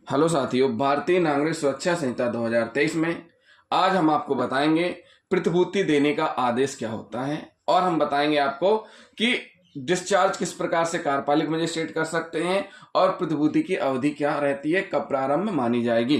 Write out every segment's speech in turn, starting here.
Hello साथियों, भारतीय नागरिक सुरक्षा संहिता 2023 में आज हम आपको बताएंगे प्रतिभूति देने का आदेश क्या होता है और हम बताएंगे आपको कि डिस्चार्ज किस प्रकार से कार्यपालिक मजिस्ट्रेट कर सकते हैं और प्रतिभूति की अवधि क्या रहती है, कब प्रारंभ मानी जाएगी।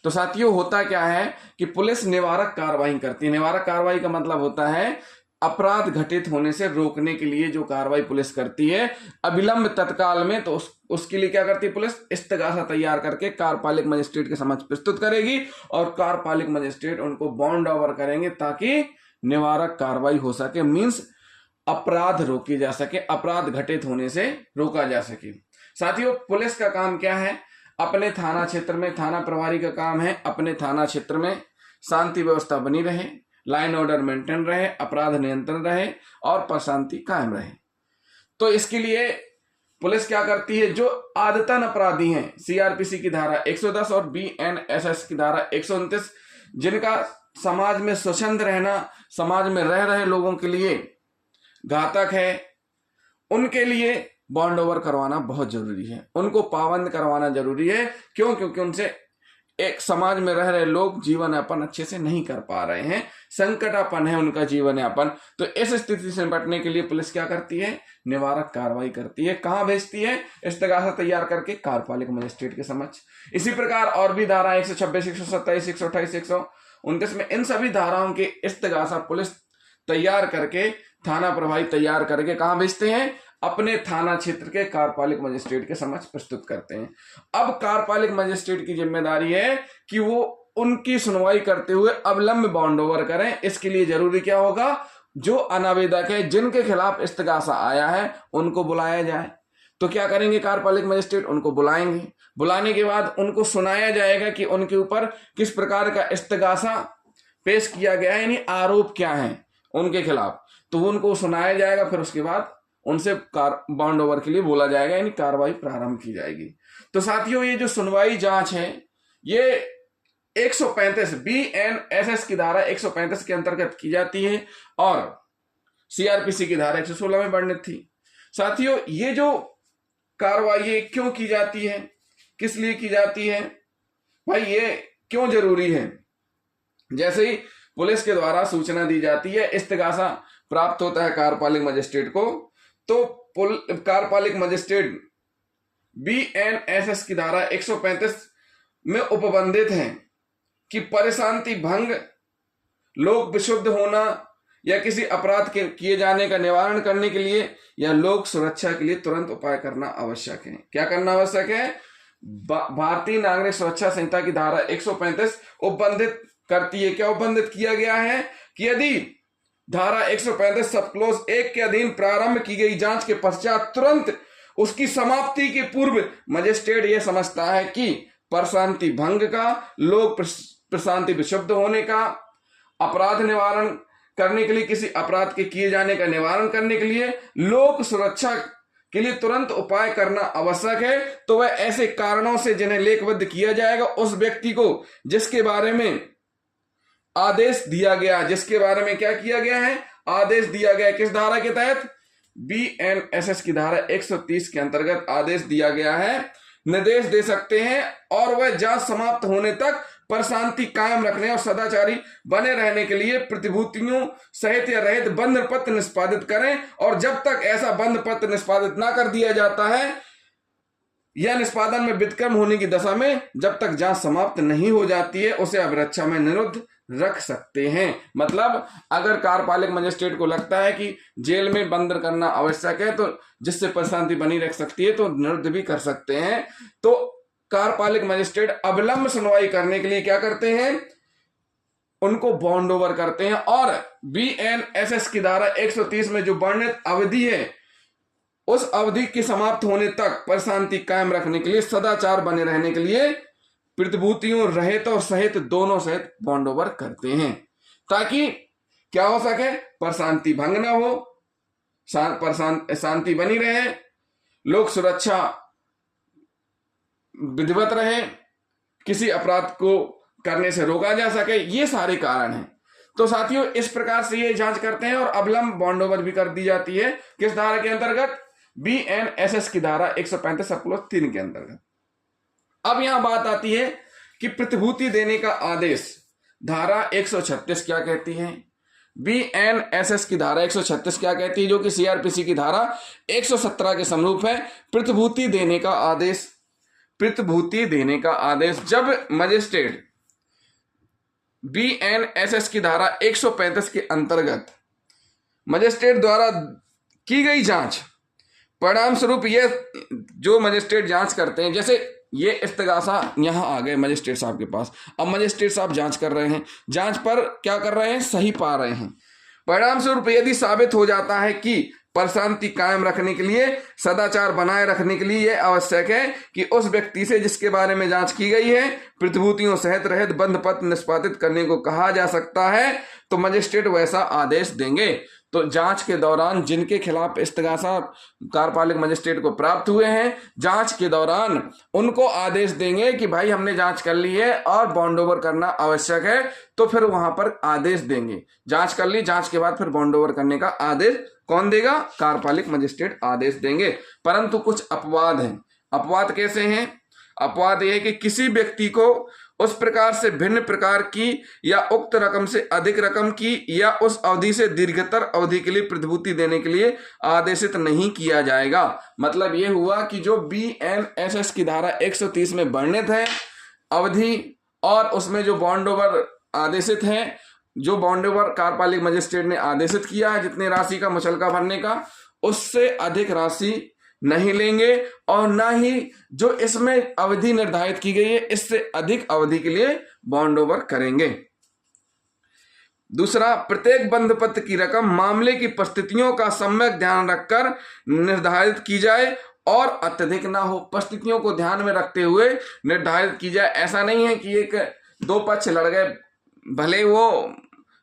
तो साथियों, होता क्या है कि पुलिस निवारक कार्रवाई करती है। निवारक कार्रवाई का मतलब होता है अपराध घटित होने से रोकने के लिए जो कार्रवाई पुलिस करती है अविलंब तत्काल में, तो उसके लिए क्या करती है पुलिस, इस्तगासा तैयार करके कार्यपालिक मजिस्ट्रेट के समक्ष प्रस्तुत करेगी और कार्यपालिक मजिस्ट्रेट उनको बॉन्ड ओवर करेंगे ताकि निवारक कार्रवाई हो सके। मींस अपराध रोके जा सके, अपराध घटित होने से रोका जा सके। साथियों, पुलिस का काम क्या है? अपने थाना क्षेत्र में, थाना प्रभारी का काम है अपने थाना क्षेत्र में शांति व्यवस्था बनी रहे, लाइन ऑर्डर मेंटेन रहे, अपराध नियंत्रण रहे और प्रशांति कायम रहे। तो इसके लिए पुलिस क्या करती है? जो आदतन अपराधी हैं, सीआरपीसी की धारा 110 और बीएनएसएस की धारा 129, जिनका समाज में स्वच्छंद रहना, समाज में रह रहे लोगों के लिए घातक है, उनके लिए बॉन्ड ओवर करवाना बहुत जरूरी है, उनको पाबंद करवाना जरूरी है। क्यों? क्योंकि उनसे एक समाज में रह रहे लोग जीवन यापन अच्छे से नहीं कर पा रहे हैं, संकटापन है उनका जीवन यापन। तो इस स्थिति से निपटने के लिए पुलिस क्या करती है? निवारक कार्रवाई करती है। कहां भेजती है? इस्तगासा तैयार करके कार्यपालिक मजिस्ट्रेट के समक्ष। इसी प्रकार और भी धारा 126, 127, 128, 129 में इन सभी धाराओं के इस्तगासा पुलिस तैयार करके, थाना प्रभारी तैयार करके कहां भेजते हैं? अपने थाना क्षेत्र के कार्यपालिक मजिस्ट्रेट के समक्ष प्रस्तुत करते हैं। अब कार्यपालिक मजिस्ट्रेट की जिम्मेदारी है कि वो उनकी सुनवाई करते हुए अविलंब बॉन्ड ओवर करें। इसके लिए जरूरी क्या होगा? जो अनावेदक है, जिनके खिलाफ इस्तगासा आया है, उनको बुलाया जाए। तो क्या करेंगे कार्यपालिक मजिस्ट्रेट? उनको बुलाएंगे। बुलाने के बाद उनको सुनाया जाएगा कि उनके ऊपर किस प्रकार का इस्तगासा पेश किया गया है, यानी आरोप क्या है उनके खिलाफ, तो उनको सुनाया जाएगा। फिर उसके बाद उनसे बॉन्ड ओवर के लिए बोला जाएगा, यानी कार्रवाई प्रारंभ की जाएगी। तो साथियों, ये जो सुनवाई जांच है ये 135 बीएनएसएस की धारा 135 के अंतर्गत की जाती है और सीआरपीसी की धारा 116 में वर्णित थी। साथियों, ये जो कार्रवाई क्यों की जाती है, किस लिए की जाती है, भाई ये क्यों जरूरी है? जैसे ही पुलिस के द्वारा सूचना दी जाती है, इस्तगासा प्राप्त होता है कार्यपालिक मजिस्ट्रेट को, तो कार्यपालिक मजिस्ट्रेट बीएनएसएस की धारा 135 में उपबंधित हैं कि परिशांति भंग, लोक विशुद्ध होना या किसी अपराध के किए जाने का निवारण करने के लिए या लोक सुरक्षा के लिए तुरंत उपाय करना आवश्यक है। क्या करना आवश्यक है? भारतीय नागरिक सुरक्षा संहिता की धारा 135 उपबंधित करती है। क्या उपबंधित किया गया है? कि यदि धारा 135 सब क्लोज 1 के अधीन प्रारंभ की गई जांच के पश्चात तुरंत उसकी समाप्ति के पूर्व मजिस्ट्रेट यह समझता है कि प्रशांति भंग का, लोक प्रशांति विशुद्ध होने का, अपराध निवारण करने के लिए, किसी अपराध के किए जाने का निवारण करने के लिए, लोक सुरक्षा के लिए तुरंत उपाय करना आवश्यक है, तो वह ऐसे कारणों से जिन्हें लेखबद्ध किया जाएगा उस व्यक्ति को जिसके बारे में आदेश दिया गया, जिसके बारे में क्या किया गया है? आदेश दिया गया। किस धारा के तहत? बीएनएसएस की धारा 130 के अंतर्गत आदेश दिया गया है, निर्देश दे सकते हैं और वह जांच समाप्त होने तक प्रशांति कायम रखने और सदाचारी बने रहने के लिए प्रतिभूतियों सहित या रहित बंध पत्र निष्पादित करें। और जब तक ऐसा बंध पत्र निष्पादित ना कर दिया जाता है या निष्पादन में विक्रम होने की दशा में जब तक जांच समाप्त नहीं हो जाती है, उसे अभिरक्षा में निरुद्ध रख सकते हैं। मतलब अगर कार्यपालिक मजिस्ट्रेट को लगता है कि जेल में बंद करना आवश्यक है, तो जिससे प्रशांति बनी रख सकती है, तो निरुद्ध भी कर सकते हैं। तो कार्यपालिक मजिस्ट्रेट अविलंब सुनवाई करने के लिए क्या करते हैं? उनको बॉन्ड ओवर करते हैं और बीएनएसएस की धारा 130 में जो वर्णित अवधि है, उस अवधि के समाप्त होने तक प्रशांति कायम रखने के लिए, सदाचार बने रहने के लिए प्रतिभूतियों रहित और सहित दोनों सहित बॉन्ड ओवर करते हैं, ताकि क्या हो सके? प्रशांति भंग ना हो, शांति बनी रहे, लोक सुरक्षा विधिवत रहे, किसी अपराध को करने से रोका जा सके। ये सारे कारण हैं। तो साथियों, इस प्रकार से ये जांच करते हैं और अविलंब बॉन्ड ओवर भी कर दी जाती है। किस धारा के अंतर्गत? बीएनएसएस की धारा 135 सब क्लोज 3 के अंतर्गत। अब यहां बात आती है कि प्रतिभूति देने का आदेश, धारा 136 क्या कहती है, BNSS की धारा 136 क्या कहती है, जो कि CRPC की धारा 117 के समरूप है। प्रतिभूति देने का आदेश, प्रतिभूति देने का आदेश जब मजिस्ट्रेट BNSS की धारा 135 के अंतर्गत मजिस्ट्रेट द्वारा की गई जांच, परिणाम स्वरूप यह जो मजिस्ट्रेट जांच करते हैं, जैसे ये इस्तगासा यहां आ गए मजिस्ट्रेट साहब के पास, अब मजिस्ट्रेट साहब जांच कर रहे हैं, जांच पर क्या कर रहे हैं, सही पा रहे हैं। परिणाम स्वरूप यदि साबित हो जाता है कि प्रशांति कायम रखने के लिए, सदाचार बनाए रखने के लिए यह आवश्यक है कि उस व्यक्ति से जिसके बारे में जांच की गई है प्रतिभूतियों सहित रहित बंध पत्र निष्पादित करने को कहा जा सकता है, तो मजिस्ट्रेट वैसा आदेश देंगे। तो जांच के दौरान जिनके खिलाफ इस्तगासा कार्यपालिक मजिस्ट्रेट को प्राप्त हुए हैं, जांच के दौरान उनको आदेश देंगे कि भाई हमने जांच कर ली है और बॉन्ड ओवर करना आवश्यक है, तो फिर वहां पर आदेश देंगे। जांच कर ली, जांच के बाद फिर बॉन्ड ओवर करने का आदेश कौन देगा, कार्यपालिक मजिस्ट्रेट आदेश देंगे। परंतु कुछ अपवाद हैं। अपवाद कैसे हैं? अपवाद यह है कि किसी व्यक्ति को उस प्रकार से भिन्न प्रकार की या उक्त रकम से अधिक रकम की या उस अवधि से दीर्घतर अवधि के लिए प्रतिभूति देने के लिए आदेशित नहीं किया जाएगा। मतलब यह हुआ कि जो BNSS की धारा 130 में वर्णित है अवधि और उसमें जो बॉन्ड ओवर आदेशित है, जो बॉन्ड ओवर कार्यपालिक मजिस्ट्रेट ने आदेशित किया है जितने राशि का मुचलका भरने का, उससे अधिक राशि नहीं लेंगे और ना ही जो इसमें अवधि निर्धारित की गई है इससे अधिक अवधि के लिए बॉन्ड ओवर करेंगे। दूसरा, प्रत्येक बंध पत्र की रकम मामले की परिस्थितियों का सम्यक ध्यान रखकर निर्धारित की जाए और अत्यधिक ना हो। परिस्थितियों को ध्यान में रखते हुए निर्धारित की जाए। ऐसा नहीं है कि एक दो पक्ष लड़ गए, भले वो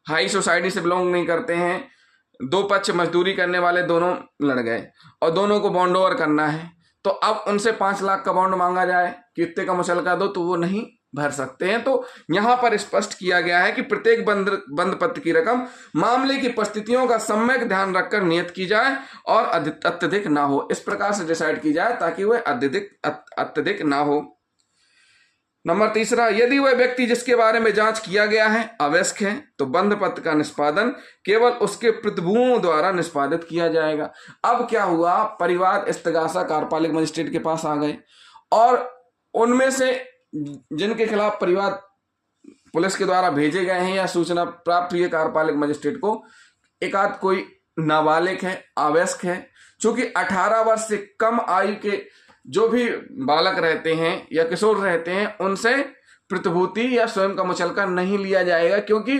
हाई सोसाइटी से बिलोंग नहीं करते हैं, दो पक्ष मजदूरी करने वाले दोनों लड़ गए और दोनों को बॉन्ड ओवर करना है, तो अब उनसे 5 लाख का बॉन्ड मांगा जाए कि इतने का मुचलका दो, तो वो नहीं भर सकते हैं। तो यहां पर स्पष्ट किया गया है कि प्रत्येक बंध पत्र की रकम मामले की परिस्थितियों का सम्यक ध्यान रखकर नियत की जाए और अत्यधिक ना हो। इस प्रकार से डिसाइड की जाए ताकि वह अत्यधिक ना हो। नंबर तीसरा, यदि वह व्यक्ति जिसके बारे में जांच किया गया है अवयस्क है तो बंध पत्र का निष्पादन केवल उसके प्रतिभुओं द्वारा निष्पादित किया जाएगा। अब क्या हुआ, परिवार इस्तगासा कार्यपालिक मजिस्ट्रेट के पास आ गए और उनमें से जिनके खिलाफ परिवार पुलिस के द्वारा भेजे गए हैं या सूचना प्राप्त हुई है कार्यपालिक मजिस्ट्रेट को, एक आध कोई नाबालिग है, अवयस्क है, चूंकि 18 वर्ष से कम आयु के जो भी बालक रहते हैं या किशोर रहते हैं उनसे प्रतिभूति या स्वयं का मुचलका नहीं लिया जाएगा, क्योंकि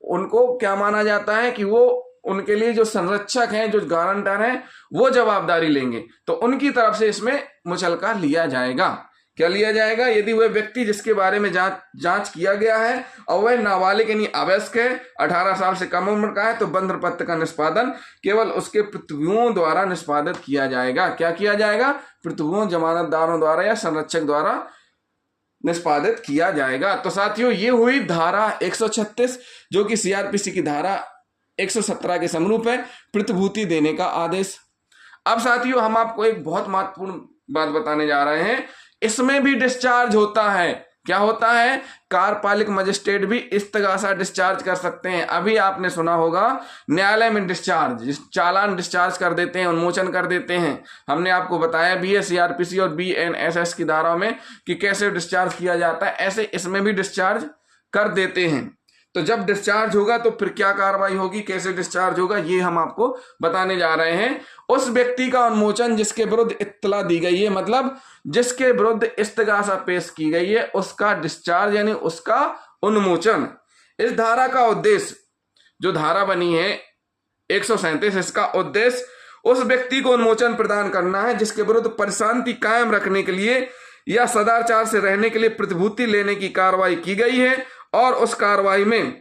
उनको क्या माना जाता है कि वो उनके लिए जो संरक्षक हैं, जो गारंटर हैं, वो जवाबदारी लेंगे, तो उनकी तरफ से इसमें मुचलका लिया जाएगा। क्या लिया जाएगा? यदि वह व्यक्ति जिसके बारे में जांच किया गया है और वह नाबालिग यानी अवयस्क है, 18 साल से कम उम्र का है, तो बंध पत्र का निष्पादन केवल उसके प्रतिभुओं द्वारा निष्पादित किया जाएगा। क्या किया जाएगा? प्रतिभुओं, जमानतदारों द्वारा या संरक्षक द्वारा निष्पादित किया जाएगा। तो साथियों, ये हुई धारा 136 जो कि CRPC की धारा 117 के समरूप है, प्रतिभूति देने का आदेश। अब साथियों, हम आपको एक बहुत महत्वपूर्ण बात बताने जा रहे हैं। इसमें भी डिस्चार्ज होता है। क्या होता है? कार्यपालिक मजिस्ट्रेट भी इस्तगासा डिस्चार्ज कर सकते हैं। अभी आपने सुना होगा न्यायालय में डिस्चार्ज, चालान डिस्चार्ज कर देते हैं, उन्मोचन कर देते हैं। हमने आपको बताया भी है CRPC और BNSS की धाराओं में कि कैसे डिस्चार्ज किया जाता है, ऐसे इसमें भी डिस्चार्ज कर देते हैं। तो जब डिस्चार्ज होगा तो फिर क्या कार्रवाई होगी, कैसे डिस्चार्ज होगा, ये हम आपको बताने जा रहे हैं। उस व्यक्ति का उन्मोचन जिसके विरुद्ध इत्तला दी गई है, मतलब जिसके विरुद्ध इस्तगासा पेश की गई है, उसका डिस्चार्ज यानी उसका उन्मोचन। इस धारा का उद्देश्य, जो धारा बनी है 137, इसका उद्देश्य उस व्यक्ति को उन्मोचन प्रदान करना है जिसके विरुद्ध प्रशांति कायम रखने के लिए या सदाचार से रहने के लिए प्रतिभूति लेने की कार्रवाई की गई है और उस कार्रवाई में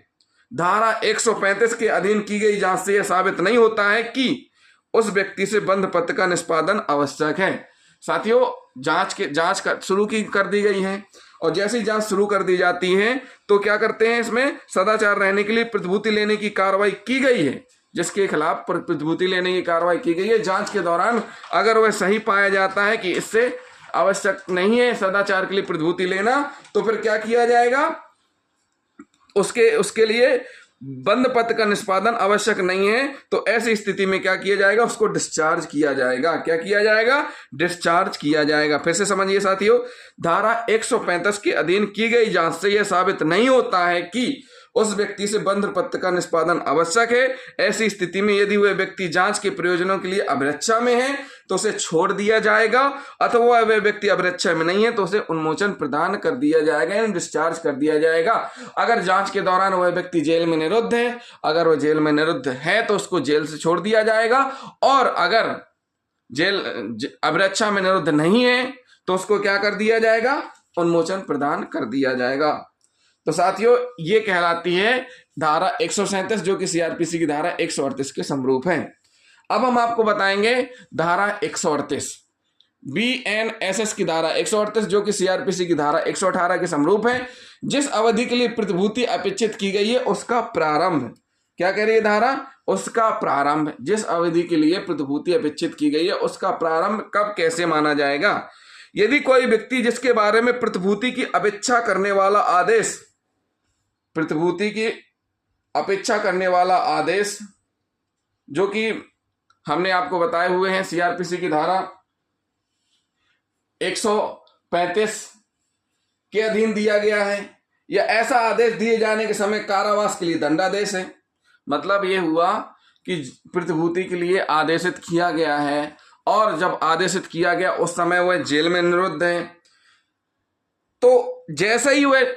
धारा 135 के अधीन की गई जांच से यह साबित नहीं होता है कि उस व्यक्ति से बंध पत्र का निष्पादन आवश्यक है। साथियों, जांच शुरू कर दी गई है और जैसी जांच शुरू कर दी जाती है तो क्या करते हैं, इसमें सदाचार रहने के लिए प्रतिभूति लेने की कार्रवाई की गई है, जिसके खिलाफ प्रतिभूति लेने की कार्रवाई की गई है। जांच के दौरान अगर वह सही पाया जाता है कि इससे आवश्यक नहीं है सदाचार के लिए प्रतिभूति लेना, तो फिर क्या किया जाएगा, उसके लिए बंद पत्र का निष्पादन आवश्यक नहीं है, तो ऐसी स्थिति में क्या किया जाएगा, उसको डिस्चार्ज किया जाएगा। क्या किया जाएगा, डिस्चार्ज किया जाएगा। फिर से समझिए साथियों, धारा 135 के अधीन की गई जांच से यह साबित नहीं होता है कि उस व्यक्ति से बंध पत्र का निष्पादन आवश्यक है। ऐसी स्थिति में यदि वह व्यक्ति जांच के प्रयोजनों के लिए अभिरक्षा में है तो उसे छोड़ दिया जाएगा, अथवा वह व्यक्ति अभिरक्षा में नहीं है तो उसे उन्मोचन प्रदान कर दिया जाएगा, यानी डिस्चार्ज कर दिया जाएगा। अगर जांच के दौरान वह व्यक्ति जेल में निरुद्ध है, अगर वह जेल में निरुद्ध है तो उसको जेल से छोड़ दिया जाएगा, और अगर जेल अभिरक्षा में निरुद्ध नहीं है तो उसको क्या कर दिया जाएगा, उन्मोचन प्रदान कर दिया जाएगा। तो साथियों, ये कहलाती है धारा 137, जो कि सीआरपीसी की धारा 138 के समरूप है। अब हम आपको बताएंगे धारा 138, बीएनएसएस की धारा 138, जो कि सीआरपीसी की धारा 118 के समरूप है। जिस अवधि के लिए प्रतिभूति अपेक्षित की गई है उसका प्रारंभ, क्या कह रही है धारा, उसका प्रारंभ, जिस अवधि के लिए प्रतिभूति अपेक्षित की गई है उसका प्रारंभ कब कैसे माना जाएगा। यदि कोई व्यक्ति जिसके बारे में प्रतिभूति की अपेक्षा करने वाला आदेश, प्रतिभूति की अपेक्षा करने वाला आदेश जो कि हमने आपको बताए हुए हैं सीआरपीसी की धारा 135 के अधीन दिया गया है, या ऐसा आदेश दिए जाने के समय कारावास के लिए दंडादेश है। मतलब ये हुआ कि प्रतिभूति के लिए आदेशित किया गया है, और जब आदेशित किया गया उस समय वह जेल में निरुद्ध है, तो जैसे ही वह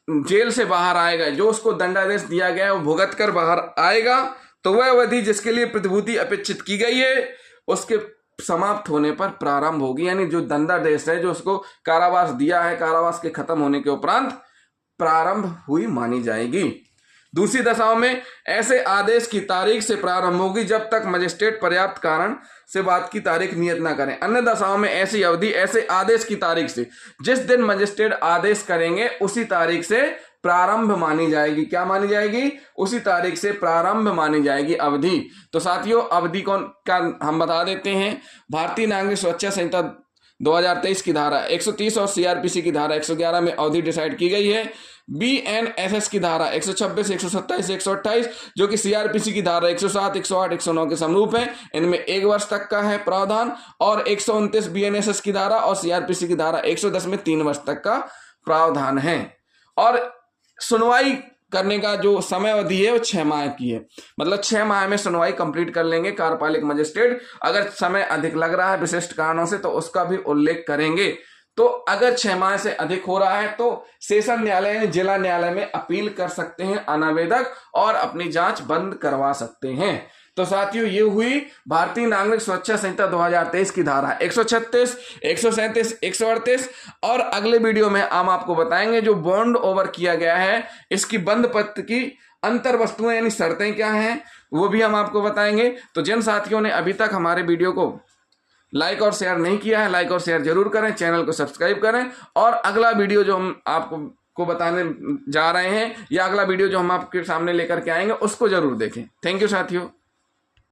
जेल से बाहर आएगा, जो उसको दंडादेश दिया गया है वो भुगत कर बाहर आएगा, तो वह अवधि जिसके लिए प्रतिभूति अपेक्षित की गई है उसके समाप्त होने पर प्रारंभ होगी, यानी जो दंडादेश है जो उसको कारावास दिया है, कारावास के खत्म होने के उपरांत प्रारंभ हुई मानी जाएगी। दूसरी दशाओं में ऐसे आदेश की तारीख से प्रारंभ होगी जब तक मजिस्ट्रेट पर्याप्त कारण से बात की तारीख नियत न करें। अन्य दशाओं में ऐसी अवधि ऐसे आदेश की तारीख से, जिस दिन मजिस्ट्रेट आदेश करेंगे उसी तारीख से प्रारंभ मानी जाएगी। क्या मानी जाएगी, उसी तारीख से प्रारंभ मानी जाएगी अवधि। तो साथियों, अवधि कौन का हम बता देते हैं। भारतीय नागरिक सुरक्षा संहिता 2023 की धारा 130 और सीआरपीसी की धारा 111 में अवधि डिसाइड की गई है। बीएनएसएस की धारा 126, 127, 128 जो कि सीआरपीसी की धारा 107, 108, 109 के समरूप है, इनमें 1 वर्ष तक का है प्रावधान, और 129 बीएनएसएस की धारा और सीआरपीसी की धारा 110 में 3 वर्ष तक का प्रावधान है। और सुनवाई करने का जो समय अवधि है वो 6 माह की है, मतलब 6 माह में सुनवाई कंप्लीट कर लेंगे कार्यपालिक मजिस्ट्रेट। अगर समय अधिक लग रहा है विशिष्ट कारणों से तो उसका भी उल्लेख करेंगे। तो अगर 6 माह से अधिक हो रहा है तो सेशन न्यायालय यानी जिला न्यायालय में अपील कर सकते हैं अनावेदक, और अपनी जांच बंद करवा सकते हैं। तो साथियों, ये हुई भारतीय नागरिक सुरक्षा संहिता 2023 की धारा 136, 137, 138। और अगले वीडियो में हम आपको बताएंगे जो बॉन्ड ओवर किया गया है इसकी बंद पत्र की अंतर वस्तुएं यानी शर्तें क्या हैं, वो भी हम आपको बताएंगे। तो जिन साथियों ने अभी तक हमारे वीडियो को लाइक और शेयर नहीं किया है, लाइक और शेयर जरूर करें, चैनल को सब्सक्राइब करें, और अगला वीडियो जो हम आपको बताने जा रहे हैं या अगला वीडियो जो हम आपके सामने लेकर के आएंगे उसको जरूर देखें। थैंक यू साथियों।